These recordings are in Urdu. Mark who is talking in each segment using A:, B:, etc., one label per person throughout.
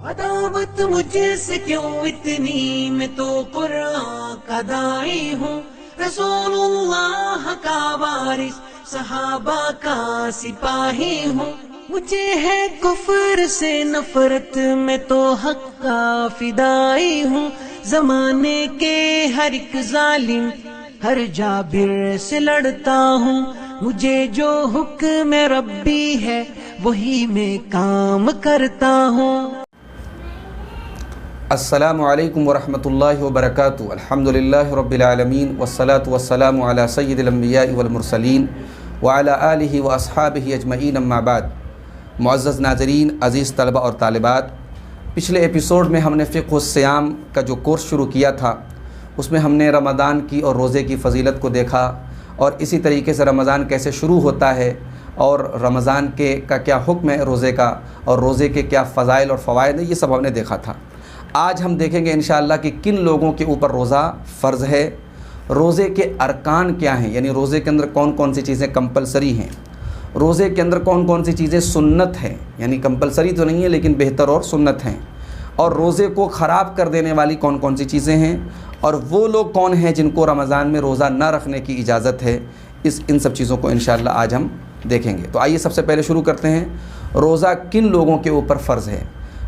A: عداوت مجھ سے کیوں اتنی، میں تو قرآن کا داعی ہوں، رسول اللہ کا وارث، صحابہ کا سپاہی ہوں، مجھے ہے کفر سے نفرت، میں تو حق کا فدائی ہوں، زمانے کے ہر ایک ظالم ہر جابر سے لڑتا ہوں، مجھے جو حکم ربی ہے وہی میں کام کرتا ہوں۔
B: السلام علیکم ورحمۃ اللہ وبرکاتہ۔ الحمدللہ رب العالمین والصلاة والسلام علی سید الانبیاء والمرسلین وعلی آلہ واصحابہ اجمعین، اما بعد۔ معزز ناظرین، عزیز طلبہ اور طالبات، پچھلے ایپیسوڈ میں ہم نے فقہ الصیام کا جو کورس شروع کیا تھا اس میں ہم نے رمضان کی اور روزے کی فضیلت کو دیکھا، اور اسی طریقے سے رمضان کیسے شروع ہوتا ہے اور رمضان کا کیا حکم ہے روزے کا، اور روزے کے کیا فضائل اور فوائد ہیں، یہ سب ہم نے دیکھا تھا۔ آج ہم دیکھیں گے انشاءاللہ کہ کن لوگوں کے اوپر روزہ فرض ہے، روزے کے ارکان کیا ہیں، یعنی روزے کے اندر کون کون سی چیزیں کمپلسری ہیں، روزے کے اندر کون کون سی چیزیں سنت ہیں، یعنی کمپلسری تو نہیں ہے لیکن بہتر اور سنت ہیں، اور روزے کو خراب کر دینے والی کون کون سی چیزیں ہیں، اور وہ لوگ کون ہیں جن کو رمضان میں روزہ نہ رکھنے کی اجازت ہے۔ ان سب چیزوں کو انشاءاللہ آج ہم دیکھیں گے۔ تو آئیے سب سے پہلے شروع کرتے ہیں، روزہ کن لوگوں کے اوپر فرض ہے۔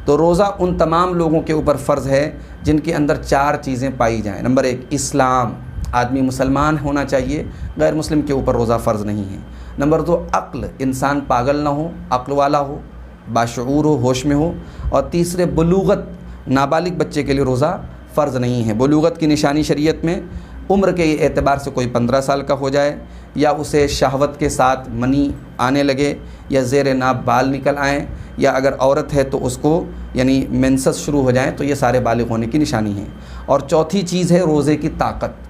B: تو روزہ ان تمام لوگوں کے اوپر فرض ہے جن کے اندر چار چیزیں پائی جائیں۔ نمبر 1، اسلام، آدمی مسلمان ہونا چاہیے، غیر مسلم کے اوپر روزہ فرض نہیں ہے۔ نمبر 2، عقل، انسان پاگل نہ ہو، عقل والا ہو، باشعور ہو، ہوش میں ہو۔ اور تیسرے، بلوغت، نابالغ بچے کے لیے روزہ فرض نہیں ہے۔ بلوغت کی نشانی شریعت میں عمر کے اعتبار سے کوئی 15 سال کا ہو جائے، یا اسے شہوت کے ساتھ منی آنے لگے، یا زیر ناب بال نکل آئیں، یا اگر عورت ہے تو اس کو یعنی مینسس شروع ہو جائیں، تو یہ سارے بالغ ہونے کی نشانی ہیں۔ اور چوتھی چیز ہے روزے کی طاقت۔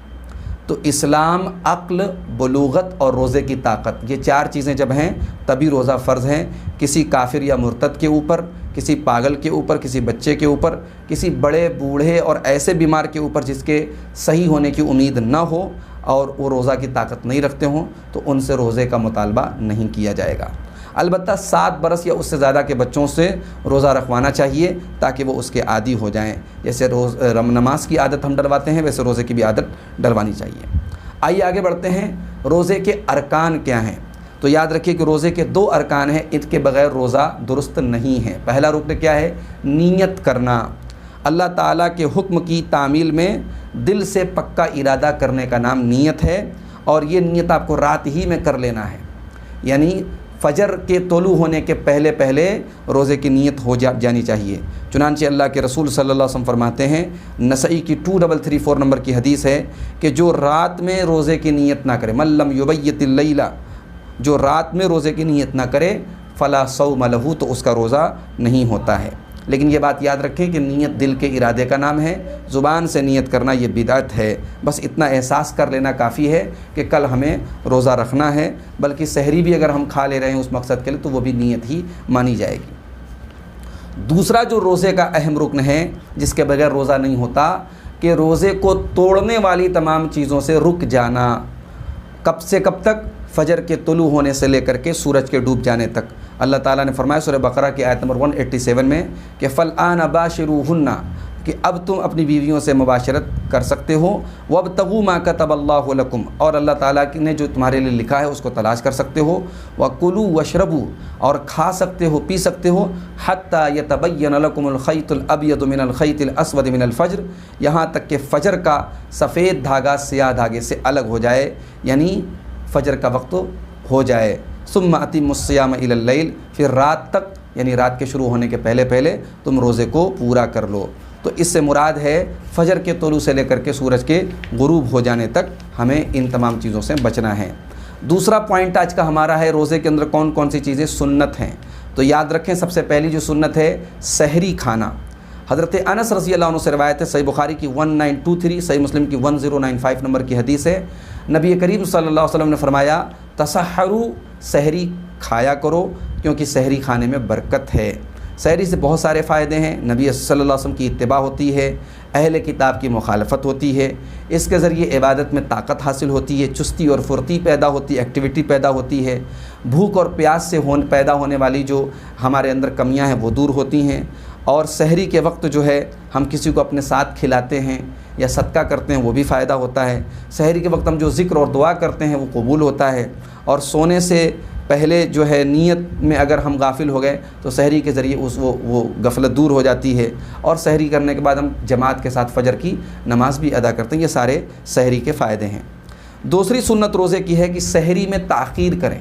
B: تو اسلام، عقل، بلوغت اور روزے کی طاقت، یہ چار چیزیں جب ہیں تبھی روزہ فرض ہیں۔ کسی کافر یا مرتد کے اوپر، کسی پاگل کے اوپر، کسی بچے کے اوپر، کسی بڑے بوڑھے اور ایسے بیمار کے اوپر جس کے صحیح ہونے کی امید نہ ہو اور وہ روزہ کی طاقت نہیں رکھتے ہوں، تو ان سے روزے کا مطالبہ نہیں کیا جائے گا۔ البتہ 7 برس یا اس سے زیادہ کے بچوں سے روزہ رکھوانا چاہیے تاکہ وہ اس کے عادی ہو جائیں۔ جیسے نماز کی عادت ہم ڈلواتے ہیں، ویسے روزے کی بھی عادت ڈلوانی چاہیے۔ آئیے آگے بڑھتے ہیں، روزے کے ارکان کیا ہیں۔ تو یاد رکھیے کہ روزے کے 2 ارکان ہیں، ان کے بغیر روزہ درست نہیں ہے۔ پہلا رکن کیا ہے؟ نیت کرنا۔ اللہ تعالیٰ کے حکم کی تعمیل میں دل سے پکا ارادہ کرنے کا نام نیت ہے، اور یہ نیت آپ کو رات ہی میں کر لینا ہے، یعنی فجر کے طلوع ہونے کے پہلے پہلے روزے کی نیت ہو جانی چاہیے۔ چنانچہ اللہ کے رسول صلی اللہ علیہ وسلم فرماتے ہیں، نسائی کی 2334 نمبر کی حدیث ہے کہ جو رات میں روزے کی نیت نہ کرے، من لم یبیت اللیل، جو رات میں روزے کی نیت نہ کرے، فلا صوم لہ، تو اس کا روزہ نہیں ہوتا ہے۔ لیکن یہ بات یاد رکھیں کہ نیت دل کے ارادے کا نام ہے، زبان سے نیت کرنا یہ بدعت ہے۔ بس اتنا احساس کر لینا کافی ہے کہ کل ہمیں روزہ رکھنا ہے، بلکہ سحری بھی اگر ہم کھا لے رہے ہیں اس مقصد کے لیے تو وہ بھی نیت ہی مانی جائے گی۔ دوسرا جو روزے کا اہم رکن ہے جس کے بغیر روزہ نہیں ہوتا، کہ روزے کو توڑنے والی تمام چیزوں سے رک جانا۔ کب سے کب تک؟ فجر کے طلوع ہونے سے لے کر کے سورج کے ڈوب جانے تک۔ اللہ تعالیٰ نے فرمایا سورہ بقرہ کی آیت نمبر 187 میں کہ فالآن باشروہن، کہ اب تم اپنی بیویوں سے مباشرت کر سکتے ہو، وابتغوا ما کتب اللہ لکم، اور اللہ تعالیٰ نے جو تمہارے لیے لکھا ہے اس کو تلاش کر سکتے ہو، وکلوا واشربوا، اور کھا سکتے ہو، پی سکتے ہو، حتی یتبین لکم الخیط الابیض من الخیط الاسود من الفجر، یہاں تک کہ فجر کا سفید دھاگا سیاہ دھاگے سے الگ ہو جائے، یعنی فجر کا وقت ہو جائے۔ ثم اتموا الصیام الی اللیل، پھر رات تک یعنی رات کے شروع ہونے کے پہلے پہلے تم روزے کو پورا کر لو۔ تو اس سے مراد ہے فجر کے طلوع سے لے کر کے سورج کے غروب ہو جانے تک ہمیں ان تمام چیزوں سے بچنا ہے۔ دوسرا پوائنٹ آج کا ہمارا ہے روزے کے اندر کون کون سی چیزیں سنت ہیں۔ تو یاد رکھیں، سب سے پہلی جو سنت ہے سحری کھانا۔ حضرت انس رضی اللہ عنہ سے روایت ہے، صحیح بخاری کی 1923، صحیح مسلم کی 1095 نمبر کی حدیث ہے، نبی کریم صلی اللہ علیہ وسلم نے فرمایا، تسحروا، سحری کھایا کرو کیونکہ سحری کھانے میں برکت ہے۔ سحری سے بہت سارے فائدے ہیں، نبی صلی اللہ علیہ وسلم کی اتباع ہوتی ہے، اہل کتاب کی مخالفت ہوتی ہے، اس کے ذریعے عبادت میں طاقت حاصل ہوتی ہے، چستی اور پھرتی پیدا ہوتی ہے، ایکٹیویٹی پیدا ہوتی ہے، بھوک اور پیاس سے پیدا ہونے والی جو ہمارے اندر کمیاں ہیں وہ دور ہوتی ہیں، اور سحری کے وقت جو ہے ہم کسی کو اپنے ساتھ کھلاتے ہیں یا صدقہ کرتے ہیں وہ بھی فائدہ ہوتا ہے۔ سحری کے وقت ہم جو ذکر اور دعا کرتے ہیں وہ قبول ہوتا ہے، اور سونے سے پہلے جو ہے نیت میں اگر ہم غافل ہو گئے تو سحری کے ذریعے وہ غفلت دور ہو جاتی ہے، اور سحری کرنے کے بعد ہم جماعت کے ساتھ فجر کی نماز بھی ادا کرتے ہیں۔ یہ سارے سحری کے فائدے ہیں۔ دوسری سنت روزے کی ہے کہ سحری میں تاخیر کریں،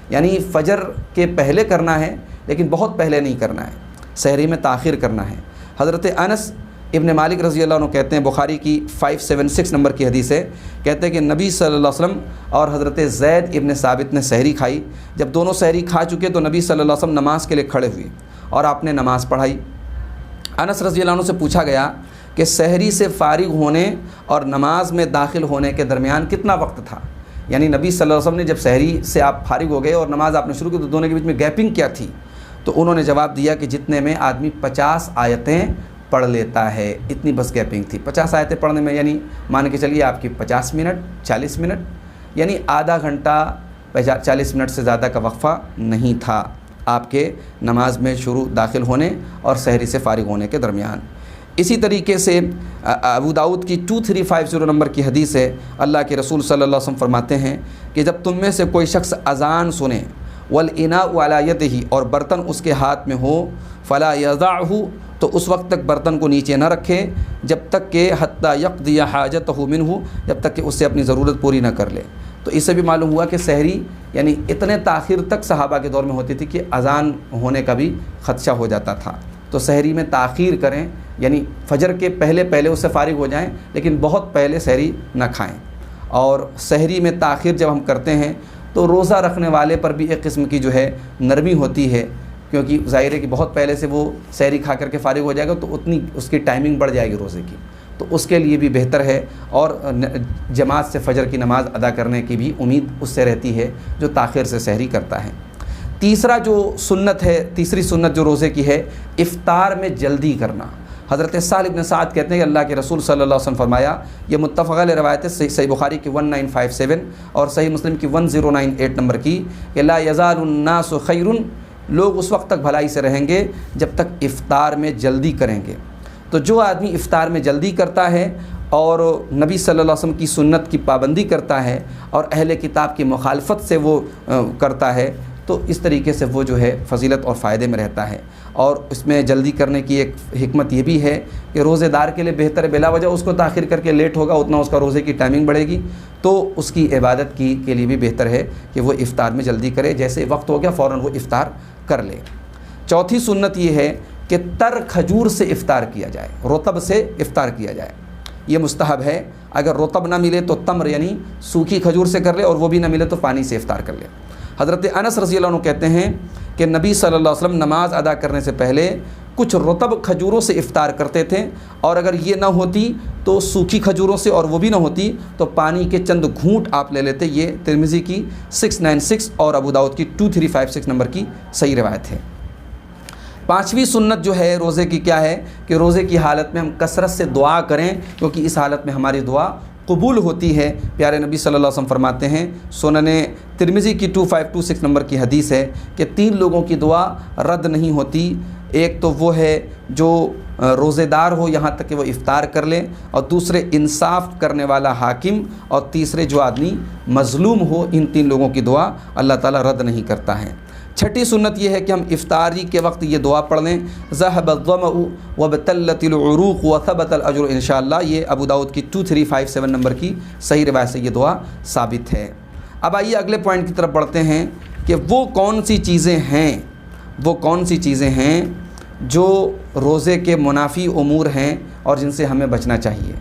B: یعنی فجر کے پہلے کرنا ہے لیکن بہت پہلے نہیں کرنا ہے، سحری میں تاخیر کرنا ہے۔ حضرت انس ابن مالک رضی اللہ عنہ کہتے ہیں، بخاری کی 576 نمبر کی حدیث ہے، کہتے ہیں کہ نبی صلی اللہ علیہ وسلم اور حضرت زید ابن ثابت نے سحری کھائی۔ جب دونوں سحری کھا چکے تو نبی صلی اللہ علیہ وسلم نماز کے لیے کھڑے ہوئے اور آپ نے نماز پڑھائی۔ انس رضی اللہ عنہ سے پوچھا گیا کہ سحری سے فارغ ہونے اور نماز میں داخل ہونے کے درمیان کتنا وقت تھا، یعنی نبی صلی اللہ علیہ وسلم نے جب سحری سے آپ فارغ ہو گئے اور نماز آپ نے شروع کی تو دونوں کے بیچ میں گیپنگ کیا تھی؟ تو انہوں نے جواب دیا کہ جتنے میں آدمی 50 آیتیں پڑھ لیتا ہے، اتنی بس گیپنگ تھی۔ 50 آیتیں پڑھنے میں یعنی مان کے چلیے آپ کی 50 منٹ 40 منٹ، یعنی آدھا گھنٹہ 40 منٹ سے زیادہ کا وقفہ نہیں تھا آپ کے نماز میں شروع داخل ہونے اور سحری سے فارغ ہونے کے درمیان۔ اسی طریقے سے ابو داؤد کی 2350 نمبر کی حدیث ہے، اللہ کے رسول صلی اللہ علیہ وسلم فرماتے ہیں کہ جب تم میں سے کوئی شخص اذان سنے والاناء علی یدہ، اور برتن اس کے ہاتھ میں ہو، فلا یضعہ، تو اس وقت تک برتن کو نیچے نہ رکھے جب تک کہ حتی یقضی حاجتہ منہ، جب تک کہ اس سے اپنی ضرورت پوری نہ کر لے۔ تو اس سے بھی معلوم ہوا کہ سحری یعنی اتنے تاخیر تک صحابہ کے دور میں ہوتی تھی کہ اذان ہونے کا بھی خدشہ ہو جاتا تھا۔ تو سحری میں تاخیر کریں، یعنی فجر کے پہلے اس سے فارغ ہو جائیں لیکن بہت پہلے سحری نہ کھائیں۔ اور سحری میں تاخیر جب ہم کرتے ہیں تو روزہ رکھنے والے پر بھی ایک قسم کی جو ہے نرمی ہوتی ہے، کیونکہ ظاہر ہے کہ بہت پہلے سے وہ سحری کھا کر کے فارغ ہو جائے گا تو اتنی اس کی ٹائمنگ بڑھ جائے گی روزے کی، تو اس کے لیے بھی بہتر ہے، اور جماعت سے فجر کی نماز ادا کرنے کی بھی امید اس سے رہتی ہے جو تاخیر سے سحری کرتا ہے۔ تیسری سنت جو روزے کی ہے، افطار میں جلدی کرنا۔ حضرت سہل بن سعد کہتے ہیں کہ اللہ کے رسول صلی اللہ علیہ وسلم فرمایا، یہ متفق علیہ روایت ہے، صحیح بخاری کی 1957 اور صحیح مسلم کی 1098 نمبر کی، کہ لا یزال الناس خیر، لوگ اس وقت تک بھلائی سے رہیں گے جب تک افطار میں جلدی کریں گے۔ تو جو آدمی افطار میں جلدی کرتا ہے اور نبی صلی اللہ علیہ وسلم کی سنت کی پابندی کرتا ہے اور اہل کتاب کی مخالفت سے وہ کرتا ہے، تو اس طریقے سے وہ جو ہے فضیلت اور فائدے میں رہتا ہے۔ اور اس میں جلدی کرنے کی ایک حکمت یہ بھی ہے کہ روزے دار کے لیے بہتر ہے، بلا وجہ اس کو تاخیر کر کے لیٹ ہوگا اتنا اس کا روزے کی ٹائمنگ بڑھے گی، تو اس کی عبادت کے لیے بھی بہتر ہے کہ وہ افطار میں جلدی کرے، جیسے وقت ہو گیا فوراً وہ افطار کر لے۔ چوتھی سنت یہ ہے کہ تر کھجور سے افطار کیا جائے، رطب سے افطار کیا جائے، یہ مستحب ہے۔ اگر رطب نہ ملے تو تمر یعنی سوکھی کھجور سے کر لے، اور وہ بھی نہ ملے تو پانی سے افطار کر لے۔ حضرت انس رضی اللہ عنہ کہتے ہیں کہ نبی صلی اللہ علیہ وسلم نماز ادا کرنے سے پہلے کچھ رطب کھجوروں سے افطار کرتے تھے، اور اگر یہ نہ ہوتی تو سوکھی کھجوروں سے، اور وہ بھی نہ ہوتی تو پانی کے چند گھونٹ آپ لے لیتے۔ یہ ترمذی کی 696 اور ابو داؤد کی 2356 نمبر کی صحیح روایت ہے۔ پانچویں سنت جو ہے روزے کی کیا ہے کہ روزے کی حالت میں ہم کثرت سے دعا کریں، کیونکہ اس حالت میں ہماری دعا قبول ہوتی ہے۔ پیارے نبی صلی اللہ علیہ وسلم فرماتے ہیں، سنن ترمذی کی 2526 نمبر کی حدیث ہے کہ 3 لوگوں کی دعا رد نہیں ہوتی۔ ایک تو وہ ہے جو روزے دار ہو یہاں تک کہ وہ افطار کر لیں، اور دوسرے انصاف کرنے والا حاکم، اور تیسرے جو آدمی مظلوم ہو۔ ان 3 لوگوں کی دعا اللہ تعالیٰ رد نہیں کرتا ہے۔ چھٹی سنت یہ ہے کہ ہم افطاری کے وقت یہ دعا پڑھ لیں، ذهب الظمأ وابتلت العروق وثبت الاجر انشاءاللہ۔ یہ ابو داؤد کی 2357 نمبر کی صحیح روایت سے یہ دعا ثابت ہے۔ اب آئیے اگلے پوائنٹ کی طرف بڑھتے ہیں کہ وہ کون سی چیزیں ہیں جو روزے کے منافی امور ہیں اور جن سے ہمیں بچنا چاہیے۔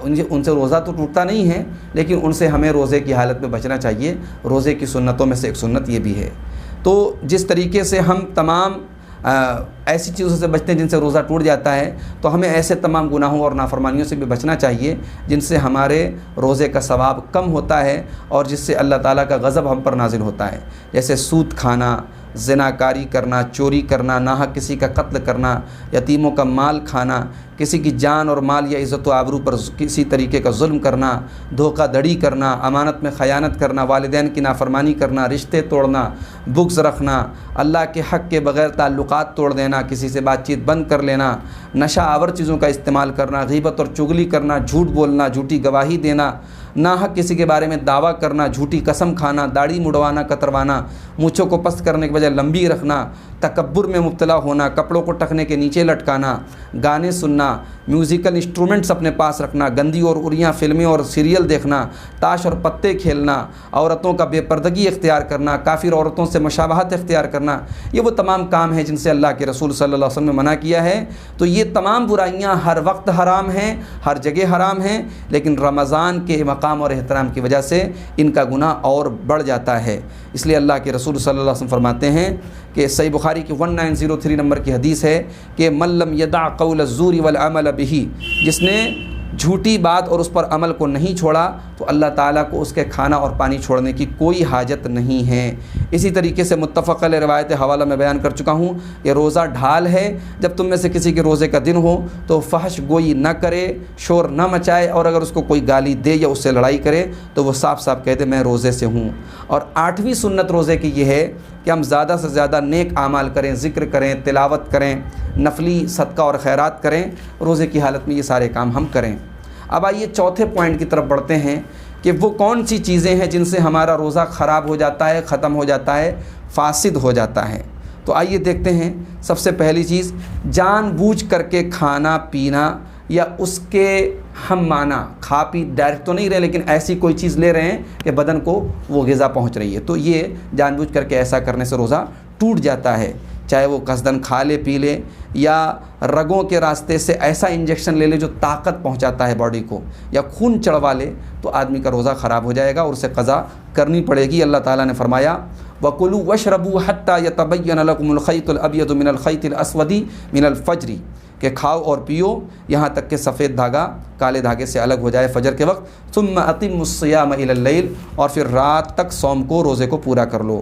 B: ان سے روزہ تو ٹوٹتا نہیں ہے، لیکن ان سے ہمیں روزے کی حالت میں بچنا چاہیے۔ روزے کی سنتوں میں سے ایک سنت یہ بھی ہے۔ تو جس طریقے سے ہم تمام ایسی چیزوں سے بچتے ہیں جن سے روزہ ٹوٹ جاتا ہے، تو ہمیں ایسے تمام گناہوں اور نافرمانیوں سے بھی بچنا چاہیے جن سے ہمارے روزے کا ثواب کم ہوتا ہے اور جس سے اللہ تعالیٰ کا غضب ہم پر نازل ہوتا ہے، جیسے سود کھانا، زناکاری کرنا، چوری کرنا، ناحق کسی کا قتل کرنا، یتیموں کا مال کھانا، کسی کی جان اور مال یا عزت و آبرو پر کسی طریقے کا ظلم کرنا، دھوکہ دھڑی کرنا، امانت میں خیانت کرنا، والدین کی نافرمانی کرنا، رشتے توڑنا، بغض رکھنا، اللہ کے حق کے بغیر تعلقات توڑ دینا، کسی سے بات چیت بند کر لینا، نشہ آور چیزوں کا استعمال کرنا، غیبت اور چغلی کرنا، جھوٹ بولنا، جھوٹی گواہی دینا، ناحق کسی کے بارے میں دعویٰ کرنا، جھوٹی قسم کھانا، داڑھی مڑوانا، کتروانا، مونچھوں کو پست کرنے کے بجائے لمبی رکھنا، تکبر میں مبتلا ہونا، کپڑوں کو ٹخنے کے نیچے لٹکانا، گانے سننا، میوزیکل انسٹرومنٹس اپنے پاس رکھنا، گندی اور اریاں فلمیں اور سیریل دیکھنا، تاش اور پتے کھیلنا، عورتوں کا بے پردگی اختیار کرنا، کافر عورتوں سے مشابہت اختیار کرنا، یہ وہ تمام کام ہیں جن سے اللہ کے رسول صلی اللہ علیہ وسلم نے منع کیا ہے۔ تو یہ تمام برائیاں ہر وقت حرام ہیں، ہر جگہ حرام ہیں، لیکن رمضان کے مقام اور احترام کی وجہ سے ان کا گناہ اور بڑھ جاتا ہے۔ اس لیے اللہ کے رسول صلی اللہ علیہ وسلم فرماتے ہیں کہ صحیح بخاری کی 1903 نمبر کی حدیث ہے کہ من لم یدع قول الزور والعمل به، جس نے جھوٹی بات اور اس پر عمل کو نہیں چھوڑا تو اللہ تعالیٰ کو اس کے کھانا اور پانی چھوڑنے کی کوئی حاجت نہیں ہے۔ اسی طریقے سے متفق علیہ روایت حوالہ میں بیان کر چکا ہوں کہ روزہ ڈھال ہے، جب تم میں سے کسی کے روزے کا دن ہو تو فحش گوئی نہ کرے، شور نہ مچائے، اور اگر اس کو کوئی گالی دے یا اس سے لڑائی کرے تو وہ صاف صاف کہہ دے میں روزے سے ہوں۔ اور 8ویں سنت روزے کی یہ ہے کہ ہم زیادہ سے زیادہ نیک اعمال کریں، ذکر کریں، تلاوت کریں، نفلی صدقہ اور خیرات کریں، روزے کی حالت میں یہ سارے کام ہم کریں۔ اب آئیے چوتھے پوائنٹ کی طرف بڑھتے ہیں کہ وہ کون سی چیزیں ہیں جن سے ہمارا روزہ خراب ہو جاتا ہے، ختم ہو جاتا ہے، فاسد ہو جاتا ہے۔ تو آئیے دیکھتے ہیں۔ سب سے پہلی چیز، جان بوجھ کر کے کھانا پینا یا اس کے ہم معنی کھا پی ڈائریکٹ تو نہیں رہے لیکن ایسی کوئی چیز لے رہے ہیں کہ بدن کو وہ غذا پہنچ رہی ہے، تو یہ جان بوجھ کر کے ایسا کرنے سے روزہ ٹوٹ جاتا ہے۔ چاہے وہ قصدن کھا لے پی لے یا رگوں کے راستے سے ایسا انجیکشن لے لے جو طاقت پہنچاتا ہے باڈی کو، یا خون چڑھوا لے، تو آدمی کا روزہ خراب ہو جائے گا اور اسے قضا کرنی پڑے گی۔ اللہ تعالیٰ نے فرمایا وَكُلُوا وَاشْرَبُوا حَتَّى يَتَبَيَّنَ لَكُمُ الْخَيْطُ الْأَبْيَضُ مِنَ الْخَيْطِ الْأَسْوَدِ مِنَ الْفَجْرِ، کہ کھاؤ اور پیو یہاں تک کہ سفید دھاگا کالے دھاگے سے الگ ہو جائے فجر کے وقت، ثُمَّ أَتِمُّوا الصِّيَامَ إِلَى اللَّيْلِ، اور پھر رات تک صوم کو، روزے کو پورا کر لو۔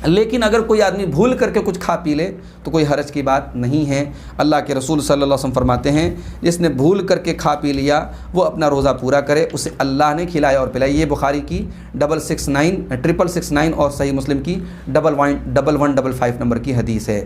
B: لیکن اگر کوئی آدمی بھول کر کے کچھ کھا پی لے تو کوئی حرج کی بات نہیں ہے۔ اللہ کے رسول صلی اللہ علیہ وسلم فرماتے ہیں جس نے بھول کر کے کھا پی لیا وہ اپنا روزہ پورا کرے، اسے اللہ نے کھلایا اور پلایا۔ یہ بخاری کی 669 اور صحیح مسلم کی 1155 نمبر کی حدیث ہے۔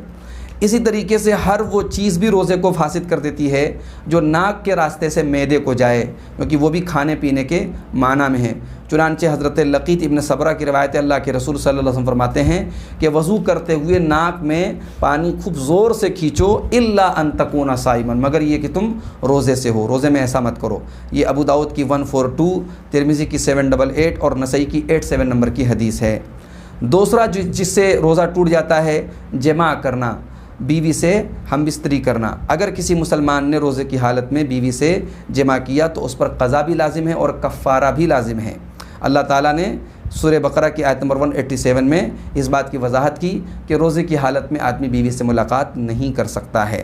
B: اسی طریقے سے ہر وہ چیز بھی روزے کو فاسد کر دیتی ہے جو ناک کے راستے سے معدے کو جائے، کیونکہ وہ بھی کھانے پینے کے معنی میں ہے۔ چنانچہ حضرت لقیط ابن صبرہ کی روایت اللہ کے رسول صلی اللہ علیہ وسلم فرماتے ہیں کہ وضو کرتے ہوئے ناک میں پانی خوب زور سے کھینچو الا ان تکون صائما، مگر یہ کہ تم روزے سے ہو، روزے میں ایسا مت کرو۔ یہ ابو داؤد کی 142، ترمذی کی 788 اور نسائی کی 87 نمبر کی حدیث ہے۔ دوسرا جس سے روزہ ٹوٹ جاتا ہے جماع کرنا، بیوی سے ہم بستری کرنا۔ اگر کسی مسلمان نے روزے کی حالت میں بیوی سے جماع کیا تو اس پر قضا بھی لازم ہے اور کفارہ بھی لازم ہے۔ اللہ تعالیٰ نے سورہ بقرہ کی آیت نمبر 187 میں اس بات کی وضاحت کی کہ روزے کی حالت میں آدمی بیوی سے ملاقات نہیں کر سکتا ہے۔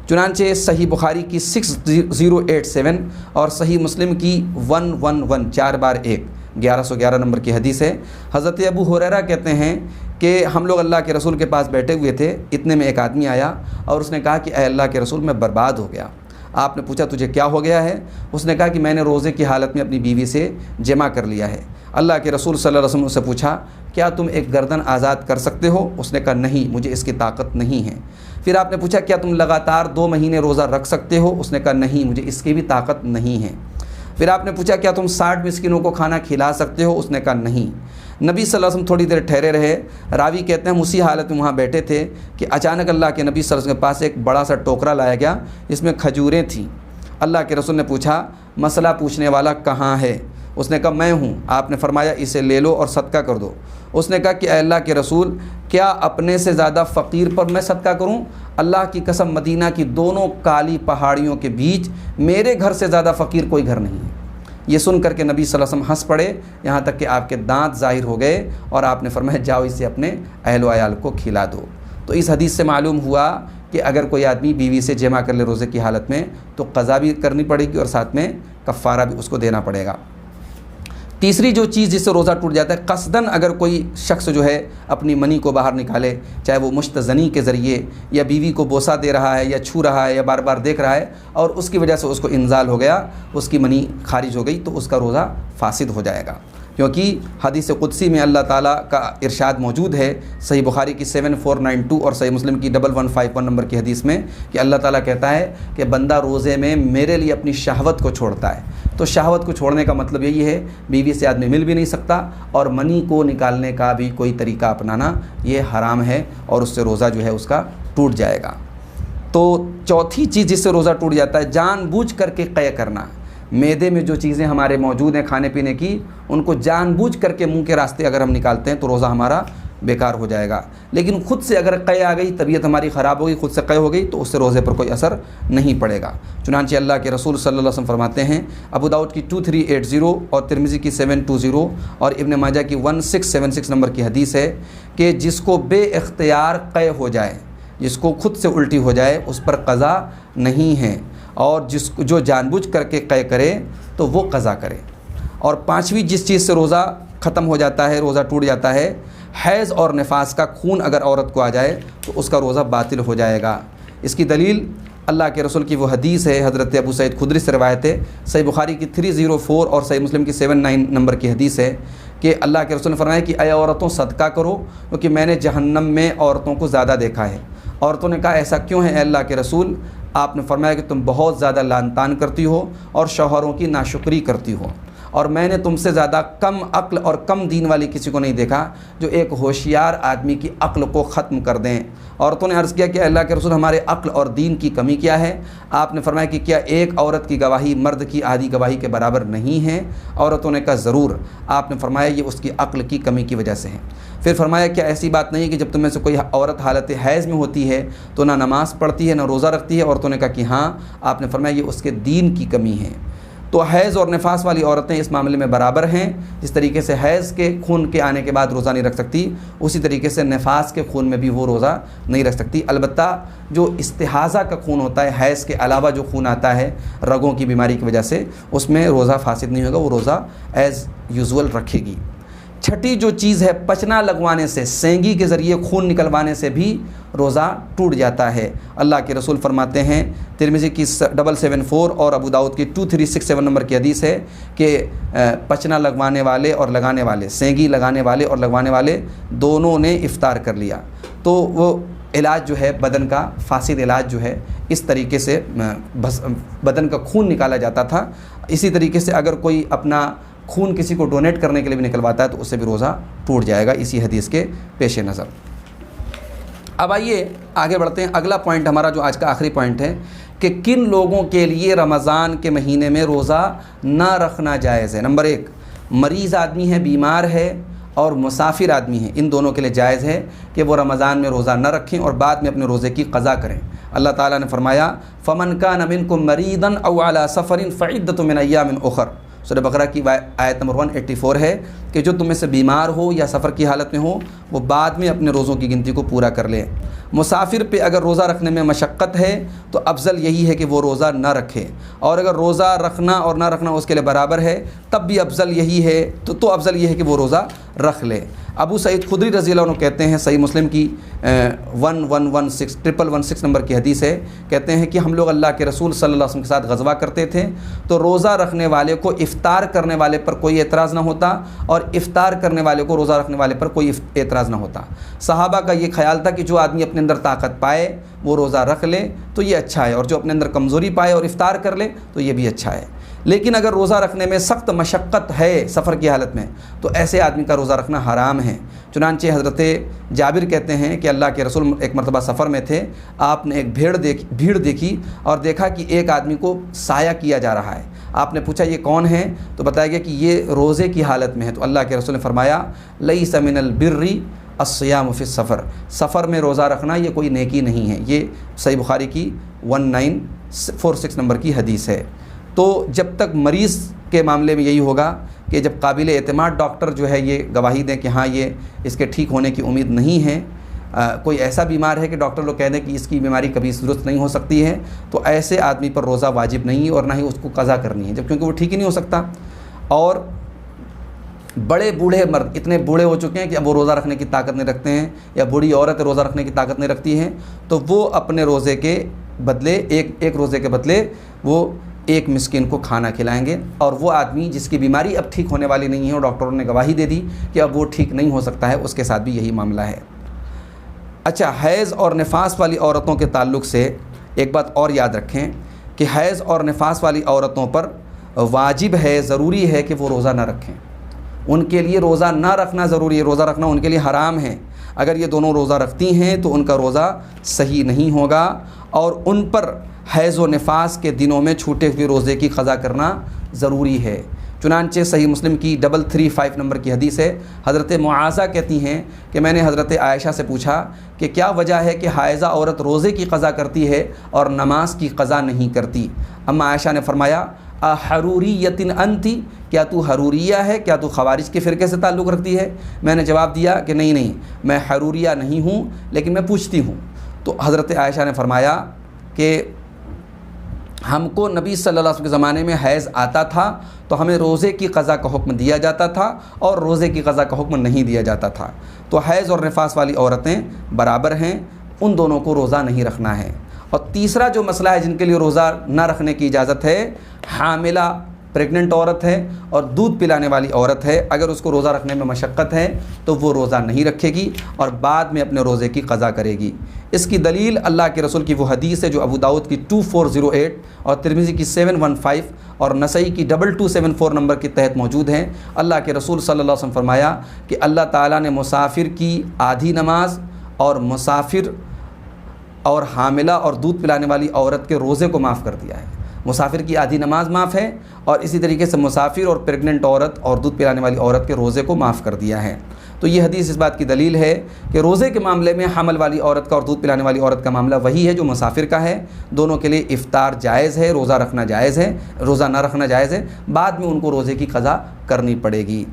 B: چنانچہ صحیح بخاری کی 6087 اور صحیح مسلم کی 111 4 بار 1111 نمبر کی حدیث ہے۔ حضرت ابو ہریرہ کہتے ہیں کہ ہم لوگ اللہ کے رسول کے پاس بیٹھے ہوئے تھے، اتنے میں ایک آدمی آیا اور اس نے کہا کہ اے اللہ کے رسول میں برباد ہو گیا۔ آپ نے پوچھا تجھے کیا ہو گیا ہے؟ اس نے کہا کہ میں نے روزے کی حالت میں اپنی بیوی سے جمع کر لیا ہے۔ اللہ کے رسول صلی اللہ علیہ وسلم سے پوچھا کیا تم ایک گردن آزاد کر سکتے ہو؟ اس نے کہا نہیں، مجھے اس کی طاقت نہیں ہے۔ پھر آپ نے پوچھا کیا تم لگاتار 2 مہینے روزہ رکھ سکتے ہو؟ اس نے کہا نہیں، مجھے اس کی بھی طاقت نہیں ہے۔ پھر آپ نے پوچھا کیا تم 60 مسکینوں کو کھانا کھلا سکتے ہو؟ اس نے کہا نہیں۔ نبی صلی اللہ علیہ وسلم تھوڑی دیر ٹھہرے رہے۔ راوی کہتے ہیں ہم اسی حالت میں وہاں بیٹھے تھے کہ اچانک اللہ کے نبی صلی اللہ علیہ وسلم کے پاس ایک بڑا سا ٹوکرا لایا گیا جس میں کھجوریں تھیں۔ اللہ کے رسول نے پوچھا مسئلہ پوچھنے والا کہاں ہے؟ اس نے کہا میں ہوں۔ آپ نے فرمایا اسے لے لو اور صدقہ کر دو۔ اس نے کہا کہ اے اللہ کے رسول کیا اپنے سے زیادہ فقیر پر میں صدقہ کروں؟ اللہ کی قسم مدینہ کی دونوں کالی پہاڑیوں کے بیچ میرے گھر سے زیادہ فقیر کوئی گھر نہیں ہے۔ یہ سن کر کے نبی صلی اللہ علیہ وسلم ہنس پڑے، یہاں تک کہ آپ کے دانت ظاہر ہو گئے اور آپ نے فرمایا جاؤ اسے اپنے اہل و عیال کو کھلا دو۔ تو اس حدیث سے معلوم ہوا کہ اگر کوئی آدمی بیوی سے جمع کر لے روزے کی حالت میں تو قضا بھی کرنی پڑے گی اور ساتھ میں کفارہ بھی اس کو دینا پڑے گا۔ تیسری جو چیز جس سے روزہ ٹوٹ جاتا ہے، قصداً اگر کوئی شخص جو ہے اپنی منی کو باہر نکالے، چاہے وہ مشتزنی کے ذریعے یا بیوی کو بوسہ دے رہا ہے یا چھو رہا ہے یا بار بار دیکھ رہا ہے، اور اس کی وجہ سے اس کو انزال ہو گیا، اس کی منی خارج ہو گئی، تو اس کا روزہ فاسد ہو جائے گا، کیونکہ حدیث قدسی میں اللہ تعالیٰ کا ارشاد موجود ہے، صحیح بخاری کی 7492 اور صحیح مسلم کی 1151 نمبر کی حدیث میں، کہ اللہ تعالیٰ کہتا ہے کہ بندہ روزے میں میرے لیے اپنی شہوت کو چھوڑتا ہے۔ تو شہوت کو چھوڑنے کا مطلب یہی ہے، بیوی سے آدمی مل بھی نہیں سکتا، اور منی کو نکالنے کا بھی کوئی طریقہ اپنانا یہ حرام ہے، اور اس سے روزہ جو ہے اس کا ٹوٹ جائے گا۔ تو چوتھی چیز جس سے روزہ ٹوٹ جاتا ہے، جان بوجھ کر کے قے کرنا۔ معدے میں جو چیزیں ہمارے موجود ہیں کھانے پینے کی، ان کو جان بوجھ کر کے منہ کے راستے اگر ہم نکالتے ہیں تو روزہ ہمارا بیکار ہو جائے گا۔ لیکن خود سے اگر قے آ گئی، طبیعت ہماری خراب ہو گئی، خود سے قے ہو گئی، تو اس سے روزے پر کوئی اثر نہیں پڑے گا۔ چنانچہ اللہ کے رسول صلی اللہ علیہ وسلم فرماتے ہیں، ابو داؤد کی 2380 اور ترمذی کی 720 اور ابن ماجہ کی 1676 نمبر کی حدیث ہے کہ جس کو بے اختیار قے ہو جائے، جس کو خود سے الٹی ہو جائے، اس پر قضا نہیں ہے، اور جو جان بوجھ کر کے قے کرے تو وہ قضا کرے۔ اور پانچویں جس چیز سے روزہ ختم ہو جاتا ہے، روزہ ٹوٹ جاتا ہے، حیض اور نفاس کا خون اگر عورت کو آ جائے تو اس کا روزہ باطل ہو جائے گا۔ اس کی دلیل اللہ کے رسول کی وہ حدیث ہے، حضرت ابو سعید خدری سے روایت ہے، صحیح بخاری کی 304 اور صحیح مسلم کی 79 نمبر کی حدیث ہے کہ اللہ کے رسول نے فرمایا کہ اے عورتوں صدقہ کرو، کیونکہ میں نے جہنم میں عورتوں کو زیادہ دیکھا ہے۔ عورتوں نے کہا ایسا کیوں ہے اے اللہ کے رسول؟ آپ نے فرمایا کہ تم بہت زیادہ لعن طعن کرتی ہو اور شوہروں کی ناشکری کرتی ہو، اور میں نے تم سے زیادہ کم عقل اور کم دین والی کسی کو نہیں دیکھا جو ایک ہوشیار آدمی کی عقل کو ختم کر دیں۔ عورتوں نے عرض کیا کہ اللہ کے رسول ہمارے عقل اور دین کی کمی کیا ہے؟ آپ نے فرمایا کہ کیا ایک عورت کی گواہی مرد کی آدھی گواہی کے برابر نہیں ہے؟ عورتوں نے کہا ضرور۔ آپ نے فرمایا یہ اس کی عقل کی کمی کی وجہ سے ہے۔ پھر فرمایا کیا ایسی بات نہیں ہے کہ جب تم میں سے کوئی عورت حالت حیض میں ہوتی ہے تو نہ نماز پڑھتی ہے نہ روزہ رکھتی ہے؟ عورتوں نے کہا کہ ہاں۔ آپ نے فرمایا یہ اس کے دین کی کمی ہے۔ تو حیض اور نفاس والی عورتیں اس معاملے میں برابر ہیں۔ جس طریقے سے حیض کے خون کے آنے کے بعد روزہ نہیں رکھ سکتی، اسی طریقے سے نفاس کے خون میں بھی وہ روزہ نہیں رکھ سکتی۔ البتہ جو استحاضہ کا خون ہوتا ہے، حیض کے علاوہ جو خون آتا ہے رگوں کی بیماری کی وجہ سے، اس میں روزہ فاسد نہیں ہوگا، وہ روزہ ایز یوزول رکھے گی۔ چھٹی جو چیز ہے، پچنا لگوانے سے، سینگی کے ذریعے خون نکلوانے سے بھی روزہ ٹوٹ جاتا ہے۔ اللہ کے رسول فرماتے ہیں، ترمذی کی 774 اور ابو داؤد کی 2367 نمبر کی حدیث ہے کہ پچنا لگوانے والے اور لگانے والے، سینگی لگانے والے اور لگوانے والے دونوں نے افطار کر لیا۔ تو وہ علاج جو ہے بدن کا فاسد علاج جو ہے، اس طریقے سے بدن کا خون نکالا جاتا تھا۔ اسی طریقے سے اگر کوئی اپنا خون کسی کو ڈونیٹ کرنے کے لیے بھی نکلواتا ہے تو اس سے بھی روزہ ٹوٹ جائے گا، اسی حدیث کے پیش نظر۔ اب آئیے آگے بڑھتے ہیں۔ اگلا پوائنٹ ہمارا جو آج کا آخری پوائنٹ ہے کہ کن لوگوں کے لیے رمضان کے مہینے میں روزہ نہ رکھنا جائز ہے۔ نمبر 1، مریض آدمی ہے، بیمار ہے اور مسافر آدمی ہے، ان دونوں کے لیے جائز ہے کہ وہ رمضان میں روزہ نہ رکھیں اور بعد میں اپنے روزے کی قضا کریں۔ اللہ تعالیٰ نے فرمایا فَمَنْ كَانَ مِنْكُمْ مَرِيضًا أَوْ عَلَى سَفَرٍ فَعِدَّةٌ مِنْ أَيَّامٍ أُخَرَ۔ سورہ بقرہ کی آیت نمبر 184 ہے کہ جو تم میں سے بیمار ہو یا سفر کی حالت میں ہو وہ بعد میں اپنے روزوں کی گنتی کو پورا کر لے۔ مسافر پہ اگر روزہ رکھنے میں مشقت ہے تو افضل یہی ہے کہ وہ روزہ نہ رکھے، اور اگر روزہ رکھنا اور نہ رکھنا اس کے لیے برابر ہے تب بھی افضل یہی ہے تو افضل یہ ہے کہ وہ روزہ رکھ لے۔ ابو سعید خدری رضی اللہ عنہ کہتے ہیں، صحیح مسلم کی 1116 نمبر کی حدیث ہے، کہتے ہیں کہ ہم لوگ اللہ کے رسول صلی اللہ علیہ وسلم کے ساتھ غزوہ کرتے تھے تو روزہ رکھنے والے کو افطار کرنے والے پر کوئی اعتراض نہ ہوتا اور افطار کرنے والے کو روزہ رکھنے والے پر کوئی اعتراض نہ ہوتا۔ صحابہ کا یہ خیال تھا کہ جو آدمی اپنے اندر طاقت پائے وہ روزہ رکھ لے تو یہ اچھا ہے، اور جو اپنے اندر کمزوری پائے اور افطار کر لے تو یہ بھی اچھا ہے۔ لیکن اگر روزہ رکھنے میں سخت مشقت ہے سفر کی حالت میں تو ایسے آدمی کا روزہ رکھنا حرام ہے۔ چنانچہ حضرت جابر کہتے ہیں کہ اللہ کے رسول ایک مرتبہ سفر میں تھے، آپ نے ایک بھیڑ دیکھی اور دیکھا کہ ایک آدمی کو سایہ کیا جا رہا ہے۔ آپ نے پوچھا یہ کون ہے؟ تو بتایا گیا کہ یہ روزے کی حالت میں ہے۔ تو اللہ کے رسول نے فرمایا لیس من البر الصیام فی السفر، سفر میں روزہ رکھنا یہ کوئی نیکی نہیں ہے۔ یہ صحیح بخاری کی 1946 نمبر کی حدیث ہے۔ تو جب تک مریض کے معاملے میں یہی ہوگا کہ جب قابل اعتماد ڈاکٹر جو ہے یہ گواہی دیں کہ ہاں یہ اس کے ٹھیک ہونے کی امید نہیں ہے، کوئی ایسا بیمار ہے کہ ڈاکٹر لوگ کہہ دیں کہ اس کی بیماری کبھی درست نہیں ہو سکتی ہے، تو ایسے آدمی پر روزہ واجب نہیں ہے اور نہ ہی اس کو قضا کرنی ہے، جب کیونکہ وہ ٹھیک ہی نہیں ہو سکتا۔ اور بڑے بوڑھے مرد اتنے بوڑھے ہو چکے ہیں کہ اب وہ روزہ رکھنے کی طاقت نہیں رکھتے ہیں، یا بوڑھی عورت روزہ رکھنے کی طاقت نہیں رکھتی ہیں، تو وہ اپنے روزے کے بدلے ایک روزے کے بدلے وہ ایک مسکین کو کھانا کھلائیں گے۔ اور وہ آدمی جس کی بیماری اب ٹھیک ہونے والی نہیں ہے اور ڈاکٹروں نے گواہی دے دی کہ اب وہ ٹھیک نہیں ہو سکتا ہے، اس کے ساتھ بھی یہی معاملہ ہے۔ اچھا، حیض اور نفاس والی عورتوں کے تعلق سے ایک بات اور یاد رکھیں کہ حیض اور نفاس والی عورتوں پر واجب ہے، ضروری ہے کہ وہ روزہ نہ رکھیں۔ ان کے لیے روزہ نہ رکھنا ضروری ہے، روزہ رکھنا ان کے لیے حرام ہے۔ اگر یہ دونوں روزہ رکھتی ہیں تو ان کا روزہ صحیح نہیں ہوگا، اور ان پر حیض و نفاس کے دنوں میں چھوٹے ہوئے روزے کی قضا کرنا ضروری ہے۔ چنانچہ صحیح مسلم کی 335 نمبر کی حدیث ہے، حضرت معاذہ کہتی ہیں کہ میں نے حضرت عائشہ سے پوچھا کہ کیا وجہ ہے کہ حائضہ عورت روزے کی قضا کرتی ہے اور نماز کی قضا نہیں کرتی؟ اما عائشہ نے فرمایا احروریۃ انتی، کیا تو حروریہ ہے، کیا تو خوارج کے فرقے سے تعلق رکھتی ہے؟ میں نے جواب دیا کہ نہیں، میں حروریہ نہیں ہوں، لیکن میں پوچھتی ہوں۔ تو حضرت عائشہ نے فرمایا کہ ہم کو نبی صلی اللہ علیہ وسلم کے زمانے میں حیض آتا تھا تو ہمیں روزے کی قضا کا حکم دیا جاتا تھا اور روزے کی قضا کا حکم نہیں دیا جاتا تھا۔ تو حیض اور نفاس والی عورتیں برابر ہیں، ان دونوں کو روزہ نہیں رکھنا ہے۔ اور تیسرا جو مسئلہ ہے جن کے لیے روزہ نہ رکھنے کی اجازت ہے، حاملہ پریگننٹ عورت ہے اور دودھ پلانے والی عورت ہے۔ اگر اس کو روزہ رکھنے میں مشقت ہے تو وہ روزہ نہیں رکھے گی اور بعد میں اپنے روزے کی قضا کرے گی۔ اس کی دلیل اللہ کے رسول کی وہ حدیث ہے جو ابو داؤد کی 2408 اور ترمذی کی 715 اور نسائی کی 2274 نمبر کے تحت موجود ہیں۔ اللہ کے رسول صلی اللہ علیہ وسلم فرمایا کہ اللہ تعالیٰ نے مسافر کی آدھی نماز اور مسافر اور حاملہ اور دودھ پلانے والی عورت کے روزے کو معاف کر دیا ہے۔ مسافر کی آدھی نماز معاف ہے، اور اسی طریقے سے مسافر اور پریگننٹ عورت اور دودھ پلانے والی عورت کے روزے کو معاف کر دیا ہے۔ تو یہ حدیث اس بات کی دلیل ہے کہ روزے کے معاملے میں حمل والی عورت کا اور دودھ پلانے والی عورت کا معاملہ وہی ہے جو مسافر کا ہے۔ دونوں کے لیے افطار جائز ہے، روزہ رکھنا جائز ہے، روزہ نہ رکھنا جائز ہے، بعد میں ان کو روزے کی قضا کرنی پڑے گی۔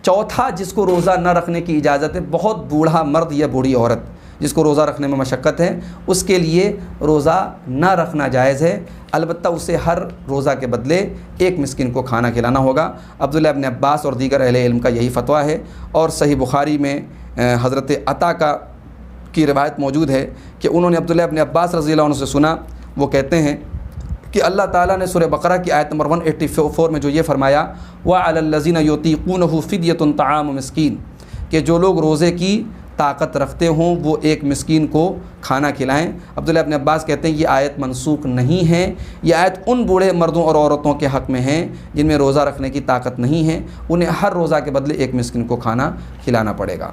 B: چوتھا جس کو روزہ نہ رکھنے کی اجازت ہے، بہت بوڑھا مرد یا بوڑھی عورت جس کو روزہ رکھنے میں مشقت ہے، اس کے لیے روزہ نہ رکھنا جائز ہے، البتہ اسے ہر روزہ کے بدلے ایک مسکین کو کھانا کھلانا ہوگا۔ عبداللہ ابن عباس اور دیگر اہل علم کا یہی فتویٰ ہے، اور صحیح بخاری میں حضرت عطا کی روایت موجود ہے کہ انہوں نے عبداللہ ابن عباس رضی اللہ عنہ سے سنا، وہ کہتے ہیں کہ اللہ تعالیٰ نے سورہ بقرہ کی آیت نمبر 184 میں جو یہ فرمایا وَعَلَى الَّذِينَ يُطِيقُونَهُ فِدْيَةٌ طَعَامُ مِسْكِينٍ، کہ جو لوگ روزے کی طاقت رکھتے ہوں وہ ایک مسکین کو کھانا کھلائیں۔ عبداللہ ابن عباس کہتے ہیں یہ آیت منسوخ نہیں ہے، یہ آیت ان بوڑھے مردوں اور عورتوں کے حق میں ہیں جن میں روزہ رکھنے کی طاقت نہیں ہے، انہیں ہر روزہ کے بدلے ایک مسکین کو کھانا کھلانا پڑے گا۔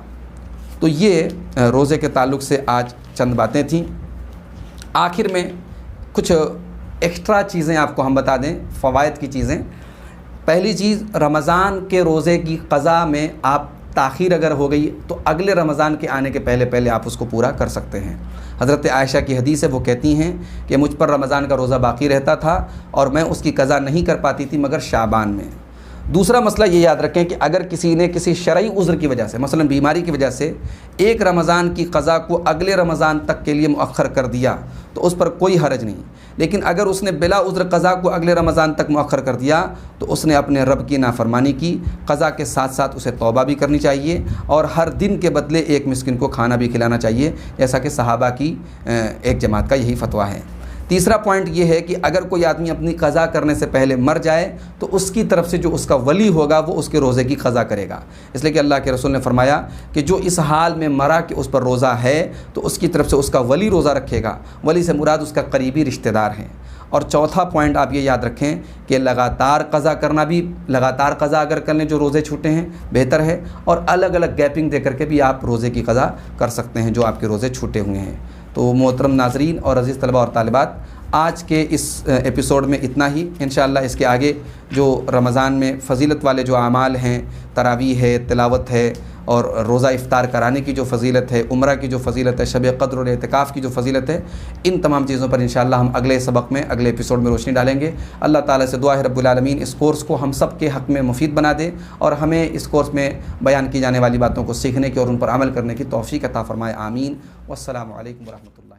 B: تو یہ روزے کے تعلق سے آج چند باتیں تھیں۔ آخر میں کچھ ایکسٹرا چیزیں آپ کو ہم بتا دیں، فوائد کی چیزیں۔ پہلی چیز، رمضان کے روزے کی قضا میں آپ تاخیر اگر ہو گئی تو اگلے رمضان کے آنے کے پہلے آپ اس کو پورا کر سکتے ہیں۔ حضرت عائشہ کی حدیث ہے، وہ کہتی ہیں کہ مجھ پر رمضان کا روزہ باقی رہتا تھا اور میں اس کی قضا نہیں کر پاتی تھی مگر شعبان میں۔ دوسرا مسئلہ یہ یاد رکھیں کہ اگر کسی نے کسی شرعی عذر کی وجہ سے، مثلا بیماری کی وجہ سے، ایک رمضان کی قضا کو اگلے رمضان تک کے لیے مؤخر کر دیا تو اس پر کوئی حرج نہیں، لیکن اگر اس نے بلا عذر قضا کو اگلے رمضان تک مؤخر کر دیا تو اس نے اپنے رب کی نافرمانی کی۔ قضا کے ساتھ ساتھ اسے توبہ بھی کرنی چاہیے اور ہر دن کے بدلے ایک مسکین کو کھانا بھی کھلانا چاہیے، جیسا کہ صحابہ کی ایک جماعت کا یہی فتویٰ ہے۔ تیسرا پوائنٹ یہ ہے کہ اگر کوئی آدمی اپنی قضا کرنے سے پہلے مر جائے تو اس کی طرف سے جو اس کا ولی ہوگا وہ اس کے روزے کی قضا کرے گا، اس لیے کہ اللہ کے رسول نے فرمایا کہ جو اس حال میں مرا کہ اس پر روزہ ہے تو اس کی طرف سے اس کا ولی روزہ رکھے گا۔ ولی سے مراد اس کا قریبی رشتہ دار ہیں۔ اور چوتھا پوائنٹ آپ یہ یاد رکھیں کہ لگاتار قضا کرنا بھی، لگاتار قضا اگر کر لیں جو روزے چھوٹے ہیں بہتر ہے، اور الگ الگ گیپنگ دے کر کے بھی آپ روزے کی قضا کر سکتے ہیں جو آپ کے روزے چھوٹے ہوئے ہیں۔ تو محترم ناظرین اور عزیز طلبہ اور طالبات، آج کے اس ایپیسوڈ میں اتنا ہی۔ انشاءاللہ اس کے آگے جو رمضان میں فضیلت والے جو اعمال ہیں، تراویح ہے، تلاوت ہے، اور روزہ افطار کرانے کی جو فضیلت ہے، عمرہ کی جو فضیلت ہے، شب قدر اور اعتکاف کی جو فضیلت ہے، ان تمام چیزوں پر انشاءاللہ ہم اگلے سبق میں، اگلے ایپیسوڈ میں روشنی ڈالیں گے۔ اللہ تعالیٰ سے دعا ہے رب العالمین اس کورس کو ہم سب کے حق میں مفید بنا دے اور ہمیں اس کورس میں بیان کی جانے والی باتوں کو سیکھنے کی اور ان پر عمل کرنے کی توفیق عطا فرمائے، آمین۔ والسلام علیکم ورحمۃ اللہ۔